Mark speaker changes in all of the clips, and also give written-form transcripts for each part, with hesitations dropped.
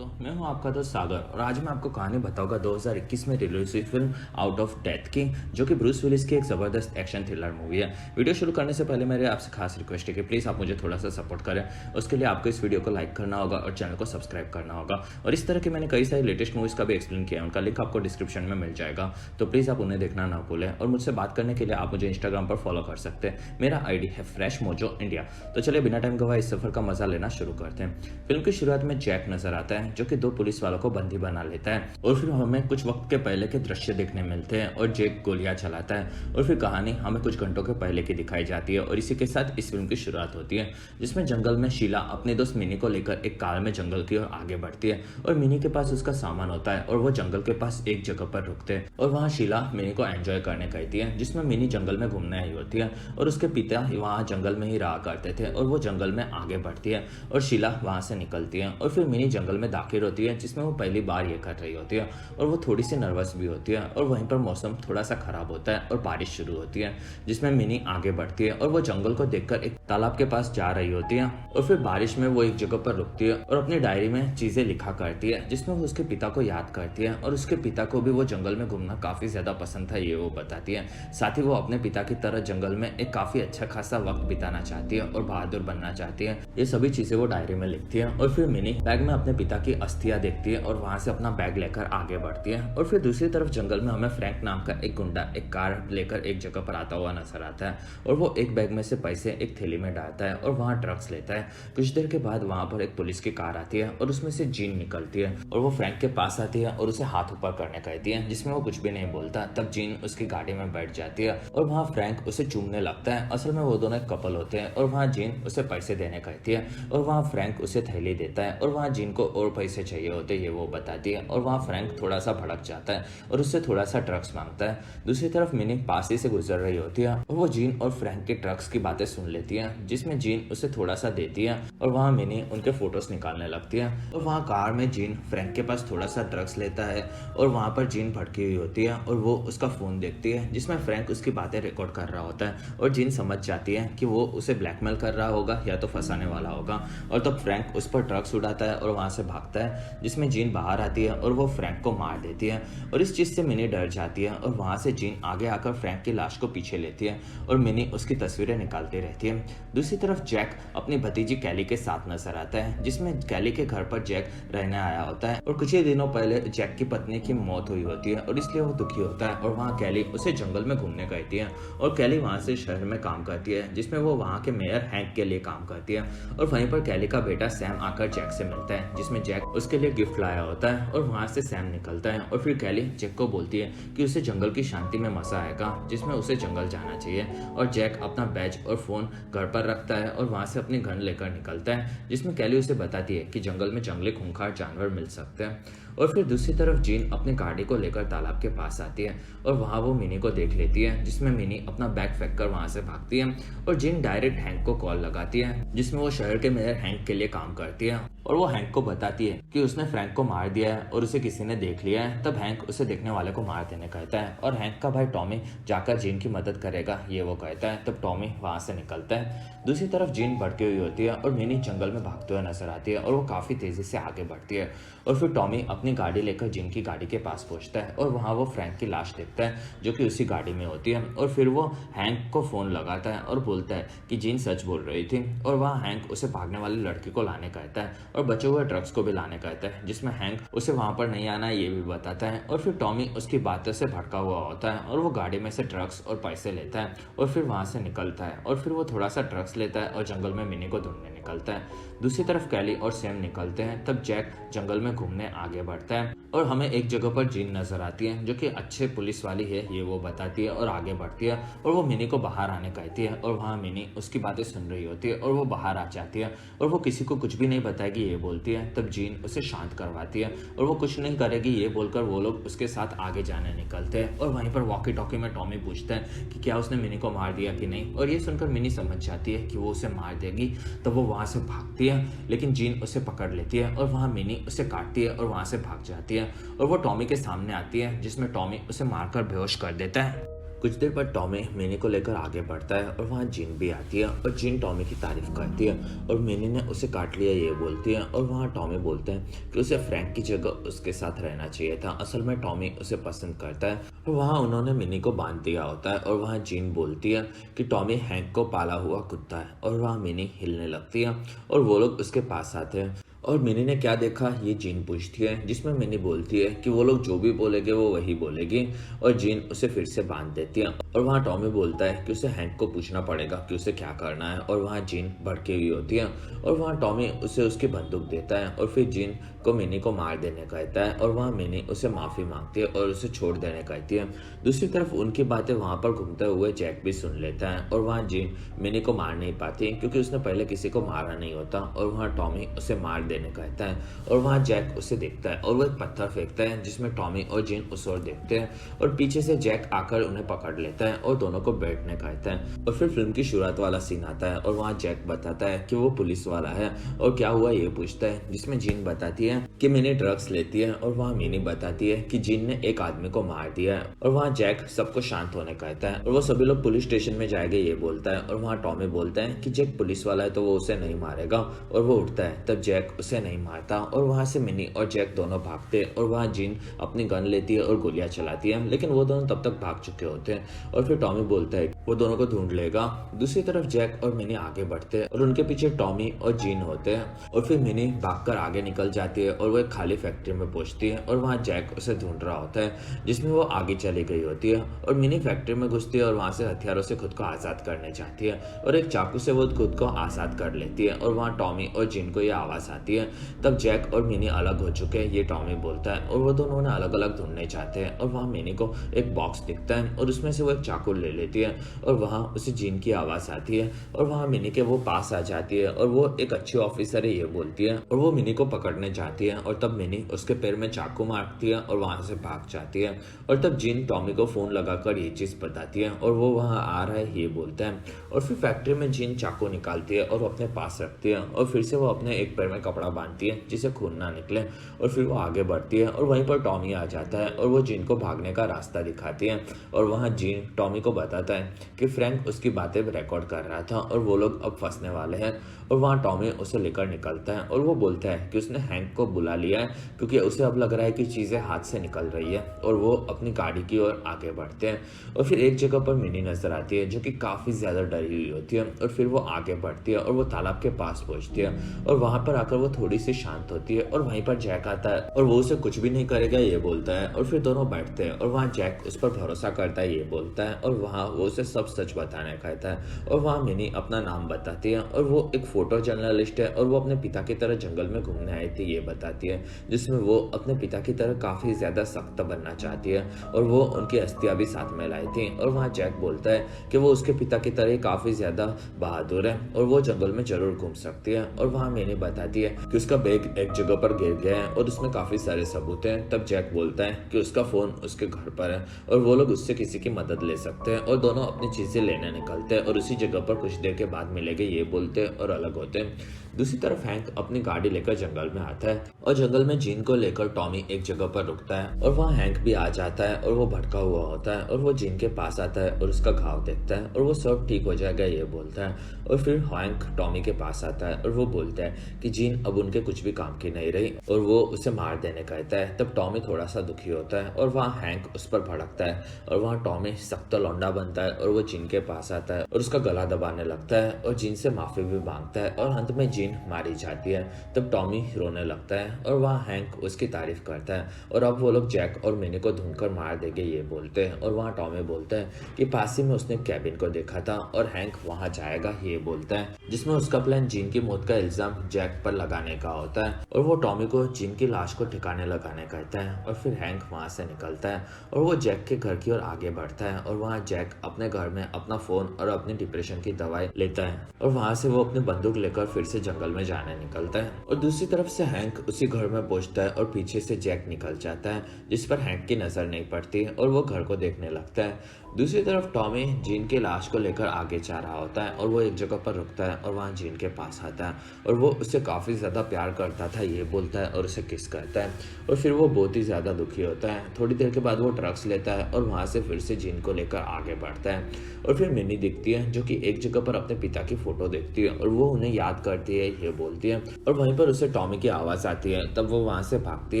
Speaker 1: दोस्तों, मैं हूं आपका दोस्त सागर और आज मैं आपको कहानी बताऊंगा 2021 में रिलीज हुई फिल्म आउट ऑफ डेथ की, जो कि ब्रूस विलिस की एक ज़बरदस्त एक्शन थ्रिलर मूवी है। वीडियो शुरू करने से पहले मेरे आपसे खास रिक्वेस्ट है कि प्लीज़ आप मुझे थोड़ा सा सपोर्ट करें। उसके लिए आपको इस वीडियो को लाइक करना होगा और चैनल को सब्सक्राइब करना होगा। और इस तरह की मैंने कई सारी लेटेस्ट मूवीज़ का भी एक्सप्लेन किया है, उनका लिंक आपको डिस्क्रिप्शन में मिल जाएगा, तो प्लीज़ आप उन्हें देखना ना भूलें। और मुझसे बात करने के लिए आप मुझे इंस्टाग्राम पर फॉलो कर सकते हैं। मेरा आईडी है फ्रेश मोजो इंडिया। तो चलिए बिना टाइम गवाए इस सफर का मजा लेना शुरू करते हैं। फिल्म की शुरुआत में जैक नजर आता है, जो कि दो पुलिस वालों को बंदी बना लेता है। और फिर हमें कुछ वक्त के पहले के दृश्य देखने मिलते हैं और जैक गोलियां चलाता है। और फिर कहानी हमें कुछ घंटों के पहले की दिखाई जाती है और इसी के साथ इस फिल्म की शुरुआत होती है, जिसमें जंगल में शीला अपने दोस्त मिनी को लेकर एक कार में जंगल की ओर आगे बढ़ती है। और मिनी के पास उसका सामान होता है और वो जंगल के पास एक जगह पर रुकते हैं और वहाँ शीला मिनी को एंजॉय करने कहती है, जिसमें मिनी जंगल में घूमने आई होती है और उसके पिता वहाँ जंगल में ही रहा करते थे। और वो जंगल में आगे बढ़ती है और शीला वहाँ से निकलती है और फिर मिनी जंगल में दाखिल होती है, जिसमें वो पहली बार ये कर रही होती है और वो थोड़ी सी नर्वस भी होती है। और वहीं पर मौसम थोड़ा सा खराब होता है और बारिश शुरू होती है, जिसमें मिनी आगे बढ़ती है और वो जंगल को देखकर एक तालाब के पास जा रही होती है। और फिर बारिश में वो एक जगह पर रुकती है और अपनी डायरी में चीजें लिखा करती है, जिसमें वो उसके पिता को याद करती है। और उसके पिता को भी वो जंगल में घूमना काफी ज्यादा पसंद था, ये वो बताती है। साथ ही वो अपने पिता की तरह जंगल में एक काफी अच्छा खासा वक्त बिताना चाहती है और बहादुर बनना चाहती है। ये सभी चीजें वो डायरी में लिखती है। और फिर मिनी बैग में अपने पिता की अस्थियां देखती है और वहां से अपना बैग लेकर आगे बढ़ती है। और फिर दूसरी तरफ जंगल में हमें फ्रैंक नाम का एक गुंडा एक कार लेकर एक जगह पर आता हुआ नजर आता है और वो एक बैग में से पैसे एक थैली में डालता है और वहाँ ड्रग्स लेता है। कुछ देर के बाद वहां पर एक पुलिस की कार आती है और उसमें से जीन निकलती है और वो फ्रैंक के पास आती है और उसे हाथ ऊपर करने कहती है, जिसमें वो कुछ भी नहीं बोलता। तब जीन उसकी गाड़ी में बैठ जाती है और वहाँ फ्रैंक उसे चूमने लगता है। असल में वो दोनों एक कपल होते हैं और वहाँ जीन उसे पैसे देने कहती है और वहाँ फ्रैंक उसे थैली देता है और वहाँ जीन को और पैसे चाहिए होते ये वो बताती है। और वहाँ फ्रैंक थोड़ा सा भड़क जाता है और उससे थोड़ा सा ड्रग्स मांगता है। दूसरी तरफ मिनी पास ही से गुजर रही होती है और वो जीन और फ्रैंक के ड्रग्स की बातें सुन लेती है, जिसमें जीन उसे थोड़ा सा देती है और वहाँ मिनी उनके फोटोज निकालने लगती है। और वहाँ कार में जीन फ्रैंक के पास थोड़ा सा ड्रग्स लेता है और वहाँ पर जीन भड़की हुई होती है और वो उसका फोन देखती है, जिसमें फ्रैंक उसकी बातें रिकॉर्ड कर रहा होता है। और जीन समझ जाती है कि वो उसे ब्लैकमेल कर रहा होगा या तो फंसाने वाला होगा। और तब फ्रैंक उस पर ड्रग्स उड़ाता है और वहाँ से भागता है, जिसमें जीन बाहर आती है और वो फ्रैंक को मार देती है। और इस चीज से मिनी डर जाती है और वहाँ से जीन आगे आकर फ्रैंक की लाश को पीछे लेती है और मिनी उसकी तस्वीरें निकालती रहती है। दूसरी तरफ जैक अपनी भतीजी कैली के साथ नजर आता है, जिसमें कैली के घर पर जैक रहने आया होता है। और कुछ ही दिनों पहले जैक की पत्नी की मौत हुई होती है और इसलिए वो दुखी होता है और वहाँ कैली उसे जंगल में घूमने कहती है। और कैली वहाँ से शहर में काम करती है, जिसमें वो वहाँ के मेयर हैंक के लिए काम करती है। और वहीं पर कैली का बेटा सैम आकर जैक से मिलता है, जिसमें जैक उसके लिए गिफ्ट लाया होता है। और वहाँ से सैम निकलता है और फिर कैली जैक को बोलती है कि उसे जंगल की शांति में मजा आएगा, जिसमें उसे जंगल जाना चाहिए। और जैक अपना बैज और फोन घर पर रखता है और वहाँ से अपनी गन लेकर निकलता है, जिसमें कैली उसे बताती है कि जंगल में जंगली खूंखार जानवर मिल सकते हैं। और फिर दूसरी तरफ जीन अपनी गाड़ी को लेकर तालाब के पास आती है और वहाँ वो मिनी को देख लेती है, जिसमें मिनी अपना बैग फेंक कर वहाँ से भागती है। और जीन डायरेक्ट हैंक को कॉल लगाती है, जिसमें वो शहर के मेयर हैंक के लिए काम करती है और वो हैंक को बताती है कि उसने फ्रैंक को मार दिया है और उसे किसी ने देख लिया है। तब हैंक उसे देखने वाले को मार देने कहता है और हैंक का भाई टॉमी जाकर जीन की मदद करेगा, ये वो कहता है। तब टॉमी वहाँ से निकलता है। दूसरी तरफ जीन भड़की हुई होती है और मिनी जंगल में भागते हुए नजर आती है और वो काफी तेजी से आगे बढ़ती है। और फिर टॉमी अपनी गाड़ी लेकर जीन की गाड़ी के पास पहुंचता है और वहाँ वो फ्रैंक की लाश देखता है, जो कि उसी गाड़ी में होती है। और फिर वो हैंक को फोन लगाता है और बोलता है कि जीन सच बोल रही थी। और वहाँ हैंक उसे भागने वाली लड़की को लाने कहता है और बचे हुए ड्रग्स को भी लाने कहता है, जिसमें हैंक उसे वहाँ पर नहीं आना ये भी बताता है। और फिर टॉमी उसकी बातों से भड़का हुआ होता है और वो गाड़ी में से ड्रग्स और पैसे लेता है और फिर वहाँ से निकलता है। और फिर वो थोड़ा सा ड्रग्स लेता है और जंगल में मिनी को ढूंढने निकलता है। दूसरी तरफ कैली और सैम निकलते हैं। तब जैक जंगल में घूमने आगे बढ़ता है और हमें एक जगह पर जीन नजर आती है, जो कि अच्छे पुलिस वाली है ये वो बताती है और आगे बढ़ती है। और वो मिनी को बाहर आने कहती है और वहाँ मिनी उसकी बातें सुन रही होती है और वो बाहर आ जाती है और वो किसी को कुछ भी नहीं बताएगी ये बोलती है। तब जीन उसे शांत करवाती है और वो कुछ नहीं करेगी ये बोलकर वो लोग उसके साथ आगे जाने निकलते हैं। और वहीं पर वॉकी टॉकी में टॉमी पूछता है कि क्या उसने मिनी को मार दिया कि नहीं। और ये सुनकर मिनी समझ जाती है कि वो उसे मार देगी। तब वो वहाँ से भागती है, लेकिन जीन उसे पकड़ लेती है और वहाँ मिनी उसे काटती है और वहाँ से भाग जाती है। और वो टॉमी के सामने आती है, जिसमें टॉमी उसे मारकर बेहोश कर देता है। कुछ देर बाद टॉमी मिनी को लेकर आगे बढ़ता है और वहाँ जिन भी आती है और जिन टॉमी की तारीफ करती है और मिनी ने उसे काट लिया ये बोलती है। और वहाँ टॉमी बोलता है कि उसे फ्रैंक की जगह उसके साथ रहना चाहिए था, असल में टॉमी उसे पसंद करता है। और वहाँ उन्होंने मिनी को बांध दिया होता है और वहाँ जिन बोलती है कि टॉमी हैंक को पाला हुआ कुत्ता है। और वहाँ मिनी हिलने लगती है और वो लोग उसके पास आते हैं। और मिनी ने क्या देखा ये जीन पूछती है, जिसमें मिनी बोलती है कि वो लोग जो भी बोलेंगे वो वही बोलेगी। और जीन उसे फिर से बांध देती है। और वहाँ टॉमी बोलता है कि उसे हैंक को पूछना पड़ेगा कि उसे क्या करना है। और वहाँ जीन भड़की हुई होती है और वहाँ टॉमी उसे उसकी बंदूक देता है और फिर जीन को मिनी को मार देने कहता है। और वहाँ मिनी उसे माफ़ी मांगती है और उसे छोड़ देने कहती है। दूसरी तरफ उनकी बातें वहाँ पर घूमते हुए जैक भी सुन लेता है। और वहाँ जीन मिनी को मार नहीं पाती क्योंकि उसने पहले किसी को मारा नहीं होता। और वहाँ टॉमी उसे मार देने कहता है। और वहाँ जैक उसे देखता है और वो एक पत्थर फेंकता है, जिसमें टॉमी और जीन उस ओर देखते हैं। और पीछे से जैक आकर उन्हें पकड़ लेता है और दोनों को बैठने कहता है। और फिर फिल्म की शुरुआत वाला सीन आता है और वहाँ जैक बताता है कि वो पुलिस वाला है और क्या हुआ ये पूछता है, जिसमें जीन बताती है कि मिनी ड्रग्स लेती है। और वहाँ मिनी बताती है कि जीन ने एक आदमी को मार दिया है। और वहाँ जैक सबको शांत होने कहता है और वो सभी लोग पुलिस स्टेशन में जाएंगे ये बोलता है। और वहाँ टॉमी बोलता है कि जैक पुलिस वाला है तो वो उसे नहीं मारेगा। और वो उठता है, तब जैक उसे नहीं मारता। और वहाँ से मिनी और जैक दोनों भागते और वहाँ जीन अपनी गन लेती है और गोलियां चलाती है, लेकिन वो दोनों तब तक भाग चुके होते हैं। और फिर टॉमी बोलता है वो दोनों को ढूंढ लेगा। दूसरी तरफ जैक और मिनी आगे बढ़ते हैं और उनके पीछे टॉमी और जीन होते हैं। और फिर मिनी भागकर आगे निकल जाती है और वो एक खाली फैक्ट्री में पहुंचती है और वहाँ जैक उसे ढूंढ रहा होता है, जिसमें वो आगे चली गई होती है। और मिनी फैक्ट्री में घुसती है और वहाँ से हथियारों से खुद को आज़ाद करने चाहती है और एक चाकू से वो खुद को आज़ाद कर लेती है। और वहाँ टॉमी और जीन को ये आवाज़ आती है। तब जैक और मिनी अलग हो चुके हैं ये टॉमी बोलता है और वो दोनों उन्हें अलग अलग ढूंढने चाहते हैं। और वहाँ मिनी को एक बॉक्स दिखता है और उसमें से वो एक चाकू ले लेती है और वहाँ उसे जीन की आवाज़ आती है। और वहाँ मिनी के वो पास आ जाती है और वो एक अच्छी ऑफिसर है ये बोलती है और वो मिनी को पकड़ने जाती है। और तब मिनी उसके पैर में चाकू मारती है और वहाँ से भाग जाती है। और तब जीन टॉमी को फ़ोन लगाकर ये चीज़ बताती है और वो वहाँ आ रहा है ये बोलता है। और फिर फैक्ट्री में जीन चाकू निकालती है और अपने पास रखती है और फिर से वो अपने एक पैर में कपड़ा बांधती है जिससे खून ना निकले। और फिर वो आगे बढ़ती है और वहीं पर टॉमी आ जाता है और वो जीन को भागने का रास्ता दिखाती है। और वहाँ जीन टॉमी को बताता है कि फ्रैंक उसकी बातें रिकॉर्ड कर रहा था और वो लोग अब फंसने वाले हैं। और वहाँ टॉमी उसे लेकर निकलता है और वो बोलता है कि उसने हैंक को बुला लिया है क्योंकि उसे अब लग रहा है कि चीज़ें हाथ से निकल रही है। और वो अपनी गाड़ी की ओर आगे बढ़ते हैं और फिर एक जगह पर मिनी नजर आती है जो कि काफ़ी ज़्यादा डरी हुई होती है। और फिर वो आगे बढ़ती है और वो तालाब के पास पहुँचती है और वहाँ पर आकर वो थोड़ी सी शांत होती है। और वहीं पर जैक आता है और वो उसे कुछ भी नहीं करेगा ये बोलता है। और फिर दोनों बैठते हैं और वहाँ जैक उस पर भरोसा करता है ये बोलता है और वहाँ वो उसे सब सच बताने कहता है। और वहाँ मिनी अपना नाम बताती है और वो एक फोटो जर्नलिस्ट है और वो अपने पिता की तरह जंगल में घूमने आई थी ये बताती है, जिसमें वो अपने पिता की तरह काफ़ी ज़्यादा सख्त बनना चाहती है और वो उनकी अस्थियाँ भी साथ में लाई थी। और वहाँ जैक बोलता है कि वो उसके पिता की तरह काफ़ी ज़्यादा बहादुर है और वो जंगल में जरूर घूम सकती है। और वहाँ मिनी बताती है कि उसका बैग एक जगह पर गिर गया है और उसमें काफ़ी सारे सबूत हैं। तब जैक बोलता है कि उसका फ़ोन उसके घर पर है और वो लोग उससे किसी की मदद ले सकते हैं। और दोनों अपनी चीज़ें लेने निकलते हैं और उसी जगह पर कुछ देर के बाद मिलेंगे ये बोलते हैं और अलग होते हैं। दूसरी तरफ हैंक अपनी गाड़ी लेकर जंगल में आता है और जंगल में जीन को लेकर टॉमी एक जगह पर रुकता है और वहाँ हैंक भी आ जाता है और वो भटका हुआ होता है और वो जीन के पास आता है और उसका घाव देखता है और वो सब ठीक हो जाएगा ये बोलता है। और फिर हैंक टॉमी के पास आता है और वो बोलता है कि जीन अब उनके कुछ भी काम की नहीं रही और वो उसे मार देने कहता है। तब टॉमी थोड़ा सा दुखी होता है और वहाँ हैंक उस पर भड़कता है और वहाँ टॉमी सख्त लौंडा बनता है और वो जीन के पास आता है और उसका गला दबाने लगता है और जीन से माफी भी मांगता है और अंत में जीन मारी जाती है। तब टॉमी रोने लगता है और वहाँ हैंक उसकी तारीफ करता है और अब वो लोग जैक और मिनी को ढूंढकर मार देंगे ये बोलते हैं। और वहाँ टॉमी बोलता है कि पास ही में उसने कैबिन को देखा था और हैंक वहाँ जाएगा ये बोलता है, जिसमें उसका प्लान जीन की मौत का इल्जाम जैक पर लगाने का होता है। और वो टॉमी को जीन की लाश को ठिकाने लगाने कहता है और फिर हैंक वहाँ से निकलता है और वो जैक के घर की ओर आगे बढ़ता है और वहाँ जैक अपने घर में अपना फोन और अपनी डिप्रेशन की दवाई लेता है और वहाँ से वो अपनी बंदूक लेकर फिर से जंगल में जाने निकलता है और दूसरी तरफ से हैंक उसी घर में पहुंचता है और पीछे से जैक निकल जाता है, जिस पर हैंक की नजर नहीं पड़ती और वो घर को देखने लगता है। दूसरी तरफ टॉमी जीन की लाश को लेकर आगे जा रहा होता है और वो एक जगह पर रुकता है और वहाँ जीन के पास आता है और वो उससे काफ़ी ज़्यादा प्यार करता था ये बोलता है और उसे किस करता है और फिर वो बहुत ही ज़्यादा दुखी होता है। थोड़ी देर के बाद वो ड्रग्स लेता है और वहाँ से फिर से जीन को लेकर आगे बढ़ता है और फिर मिनी दिखती है जो कि एक जगह पर अपने पिता की फोटो देखती है और वो उन्हें याद करती है ये बोलती है और वहीं पर उसे टॉमी की आवाज़ आती है। तब वो वहाँ से भागती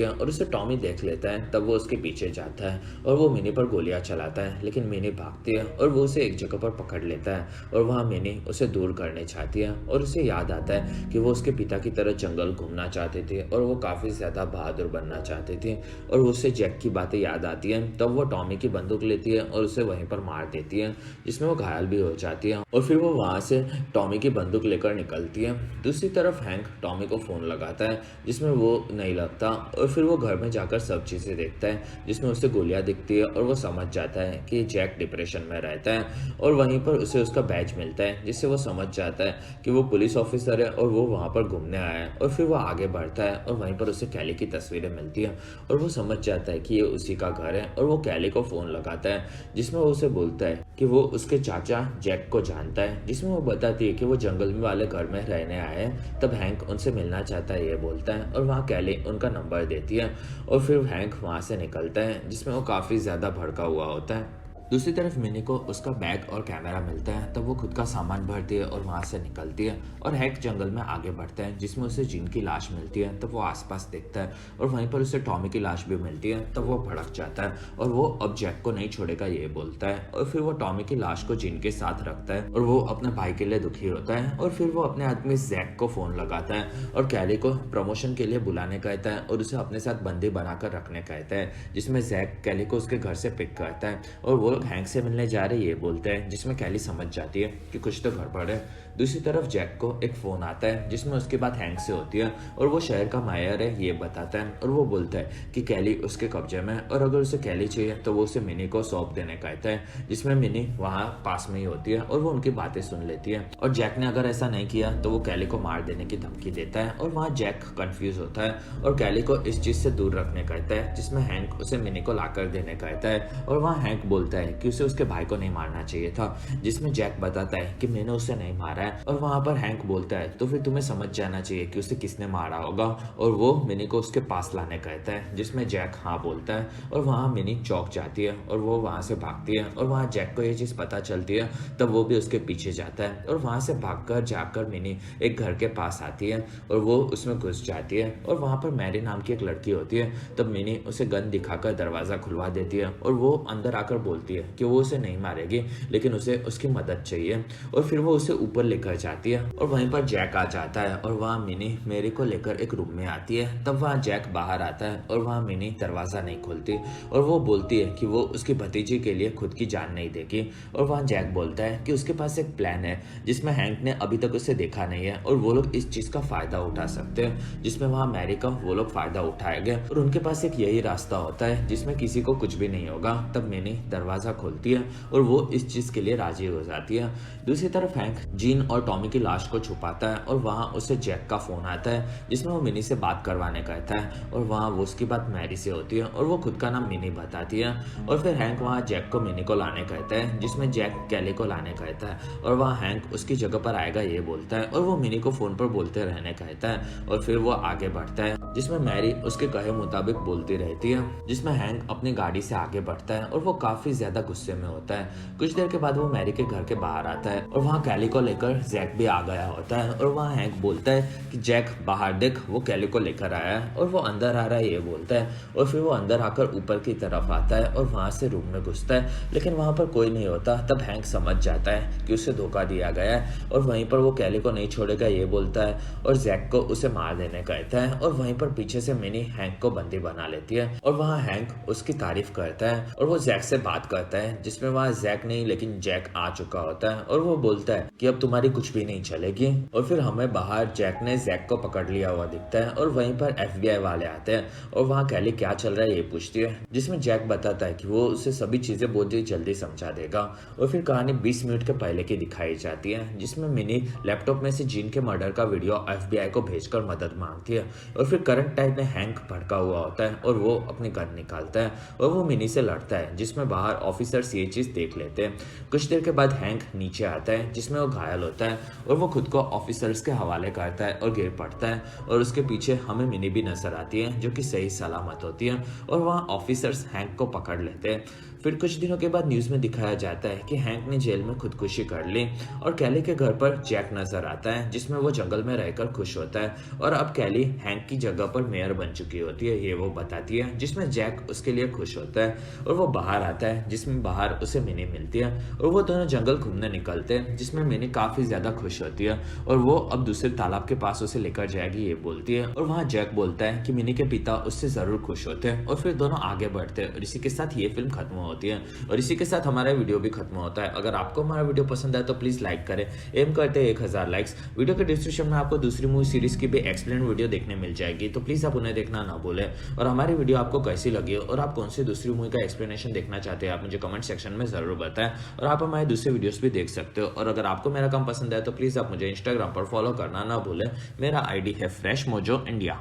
Speaker 1: है और उसे टॉमी देख लेता है। तब वो उसके पीछे जाता है और वो मिनी पर गोलियां चलाता है, लेकिन मिनी भागती है और वो उसे एक जगह पर पकड़ लेता है और वहाँ मिनी उसे दूर करने चाहती है और उसे याद आता है कि वो उसके पिता की तरह जंगल घूमना चाहते थे और वो काफ़ी ज़्यादा बहादुर बनना चाहते थे और उसे जैक की बातें याद आती हैं। तब वो टॉमी की बंदूक लेती है और उसे वहीं पर मार देती है, जिसमें वो घायल भी हो जाती है और फिर वो वहाँ से टॉमी की बंदूक लेकर निकलती है। दूसरी तरफ हैंक टॉमी को फ़ोन लगाता है जिसमें वो नहीं लगता और फिर वो घर में जाकर सब चीज़ें देखता है, जिसमें उसे गोलियां दिखती है और वो समझ जाता है कि जैक डिप्रेशन में रहता है और वहीं पर उसे उसका बैज मिलता है, जिससे वो समझ जाता है कि वो पुलिस ऑफिसर है और वो वहाँ पर घूमने आया है। और फिर वो आगे बढ़ता है और वहीं पर उसे कैली की तस्वीरें मिलती है और वो समझ जाता है कि ये उसी का घर है और वो कैली को फ़ोन लगाता है, जिसमें वो उसे बोलता है कि वो उसके चाचा जैक को जानता है, जिसमें वो बताती है कि वो जंगल में वाले घर में रहने आए हैं। तब हैंक उनसे मिलना चाहता है ये बोलता है और वहाँ कैली उनका नंबर देती है और फिर हैंक वहाँ से निकलता है, जिसमें वो काफ़ी ज़्यादा भड़का हुआ होता है। दूसरी तरफ मिनी को उसका बैग और कैमरा मिलता है। तब वो खुद का सामान भरती है और वहाँ से निकलती है और हैंक जंगल में आगे बढ़ता है, जिसमें उसे जीन की लाश मिलती है। तब वो आसपास देखता है और वहीं पर उसे टॉमी की लाश भी मिलती है। तब वो भड़क जाता है और वो अब जैक को नहीं छोड़ेगा ये बोलता है और फिर वो टॉमी की लाश को जीन के साथ रखता है और वो अपने भाई के लिए दुखी होता है और फिर वो अपने आदमी जैक को फ़ोन लगाता है और कैली को प्रमोशन के लिए बुलाने कहता है और उसे अपने साथ बंदी बनाकर रखने कहता है, जिसमें जैक कैली को उसके घर से पिक करता है और वो हैंक से मिलने जा रहे ये बोलते हैं, जिसमें कैली समझ जाती है कि कुछ तो गड़बड़ है। दूसरी तरफ जैक को एक फ़ोन आता है जिसमें उसकी बात हैंक से होती है और वो शहर का मायर है ये बताता है और वो बोलता है कि कैली उसके कब्जे में और अगर उसे कैली चाहिए तो वो उसे मिनी को सौंप देने कहता है, जिसमें मिनी वहाँ पास में ही होती है और वो उनकी बातें सुन लेती है और जैक ने अगर ऐसा नहीं किया तो वो कैली को मार देने की धमकी देता है और वहाँ जैक कंफ्यूज होता है और कैली को इस चीज़ से दूर रखने कहता है, जिसमें हैंक उसे मिनी को लाकर देने कहता है और वहाँ हैंक बोलता है कि उसे उसके भाई को नहीं मारना चाहिए था, जिसमें जैक बताता है कि मैंने उसे नहीं मारा है और वहाँ पर हैंक बोलता है तो फिर तुम्हें समझ जाना चाहिए कि उसे किसने मारा होगा और वो मिनी को उसके पास लाने कहता है, जिसमें जैक हाँ बोलता है और वहाँ मिनी चौंक जाती है और वो वहाँ से भागती है और वहाँ जैक को ये चीज़ पता चलती है। तब वो भी उसके पीछे जाता है और वहाँ से भागकर जाकर मिनी एक घर के पास आती है और वो उसमें घुस जाती है और वहाँ पर मैरी नाम की एक लड़की होती है। तब मिनी उसे गन दिखाकर दरवाज़ा खुलवा देती है और वो अंदर आकर बोलती है कि वो उसे नहीं मारेगी लेकिन उसे उसकी मदद चाहिए और फिर वो उसे ऊपर लेकर जाती है और वहीं पर जैक आ जाता है और वहाँ मिनी मेरी को लेकर एक रूम में आती है। तब वहाँ जैक बाहर आता है और वहाँ मिनी दरवाज़ा नहीं खोलती और वो बोलती है कि वो उसकी भतीजी के लिए खुद की जान नहीं देगी और वहाँ जैक बोलता है कि उसके पास एक प्लान है जिसमें हैंक ने अभी तक उसे देखा नहीं है और वो लोग इस चीज़ का फ़ायदा उठा सकते हैं, जिसमें वहाँ मैरी का वो लोग फ़ायदा उठाएंगे और उनके पास एक यही रास्ता होता है जिसमें किसी को कुछ भी नहीं होगा। तब मिनी दरवाज़ा खोलती है और वो इस चीज़ के लिए राजी हो जाती है। दूसरी तरफ हैंक जीन और टॉमी की लाश को छुपाता है और वहाँ उसे जैक का फ़ोन आता है जिसमें वो मिनी से बात करवाने कहता है और वहाँ वो उसकी बात मैरी से होती है और वो खुद का नाम मिनी बताती है और फिर हैंक वहाँ जैक को मिनी को लाने कहता है, जिसमें जैक कैली को लाने कहता है और वहाँ हैंक उसकी जगह पर आएगा ये बोलता है और वो मिनी को फ़ोन पर बोलते रहने कहता है और फिर वो आगे बढ़ता है, जिसमें मैरी उसके कहे मुताबिक बोलती रहती है, जिसमें हैंक अपनी गाड़ी से आगे बढ़ता है और वो काफ़ी ज़्यादा गुस्से में होता है। कुछ देर के बाद वो मैरी के घर के बाहर आता है और वहाँ कैली को लेकर जैक भी आ गया होता है और वहाँ हैंक बोलता है कि जैक बाहर देख, वो कैली को लेकर आया है और वो अंदर आ रहा है ये बोलता है और फिर वो अंदर आकर ऊपर की तरफ आता है और वहाँ से रूम में घुसता है, लेकिन वहाँ पर कोई नहीं होता। तब हैंक समझ जाता है कि उसे धोखा दिया गया है और वहीं पर वो कैली को नहीं छोड़ेगा ये बोलता है और जैक को उसे मार देने कहता है और वहीं पर पीछे से मिनी हैंक को बंदी बना लेती है और वहाँ हैंक उसकी तारीफ करता है और वो जैक से बात करता है, जिसमें वहाँ जैक नहीं लेकिन जैक आ चुका होता है और वो बोलता है कि अब तुम्हारी तुम्हारी कुछ भी नहीं चलेगी। और फिर हमें बाहर जैक ने जैक को पकड़ लिया हुआ दिखता है और वहीं पर FBI वाले आते हैं और वहाँ कैली क्या चल रहा है ये पूछती है, जिसमें जैक बताता है कि वो उसे सभी चीजें बहुत ही जल्दी समझा देगा। और फिर कहानी 20 मिनट के पहले की दिखाई जाती है, जिसमें मिनी लैपटॉप में से जीन के मर्डर का वीडियो FBI को भेजकर मदद मांगती है। और फिर करंट टाइप में हैंक भड़का हुआ होता है और वो अपनी गन निकालता है और वो मिनी से लड़ता है, जिसमें बाहर ऑफिसर्स ये चीज देख लेते हैं। कुछ देर के बाद हैंक नीचे आता है, जिसमें वो घायल होता है और वो खुद को ऑफिसर्स के हवाले करता है और गिर पड़ता है। और उसके पीछे हमें मिनी भी नजर आती है, जो कि सही सलामत होती है और वहाँ ऑफिसर्स हैंक को पकड़ लेते हैं। फिर कुछ दिनों के बाद न्यूज में दिखाया जाता है कि हैंक ने जेल में खुदकुशी कर ली और कैली के घर पर जैक नजर आता है, जिसमें वो जंगल में रहकर खुश होता है। और अब कैली हैंक की जगह पर मेयर बन चुकी होती है, ये वो बताती है, जिसमें जैक उसके लिए खुश होता है। और वो बाहर आता है, जिसमें बाहर उसे मिनी मिलती है और वो दोनों जंगल घूमने निकलते हैं, जिसमें मिनी काफी ज्यादा खुश होती है और वो अब दूसरे तालाब के पास उसे लेकर जाएगी ये बोलती है। और वहाँ जैक बोलता है कि मिनी के पिता उससे जरूर खुश होते हैं। और फिर दोनों आगे बढ़ते हैं और इसी के साथ ये फिल्म खत्म होती है और इसी के साथ हमारा वीडियो भी खत्म होता है। अगर आपको हमारा वीडियो पसंद आए तो प्लीज लाइक करें, एम करते हैं 1000 लाइक्स। वीडियो के डिस्क्रिप्शन में आपको दूसरी मूवी सीरीज की भी एक्सप्लेन वीडियो देखने मिल जाएगी, तो प्लीज आप उन्हें देखना ना भूलें। और हमारी वीडियो आपको कैसी लगी और आप कौन सी दूसरी मूवी का एक्सप्लेनेशन देखना चाहते हैं आप मुझे कमेंट सेक्शन में जरूर बताएं। और आप हमारे दूसरे वीडियोस भी देख सकते हो। और अगर आपको मेरा काम पसंद है तो प्लीज आप मुझे इंस्टाग्राम पर फॉलो करना ना भूलें। मेरा ID है फ्रेश मोजो इंडिया।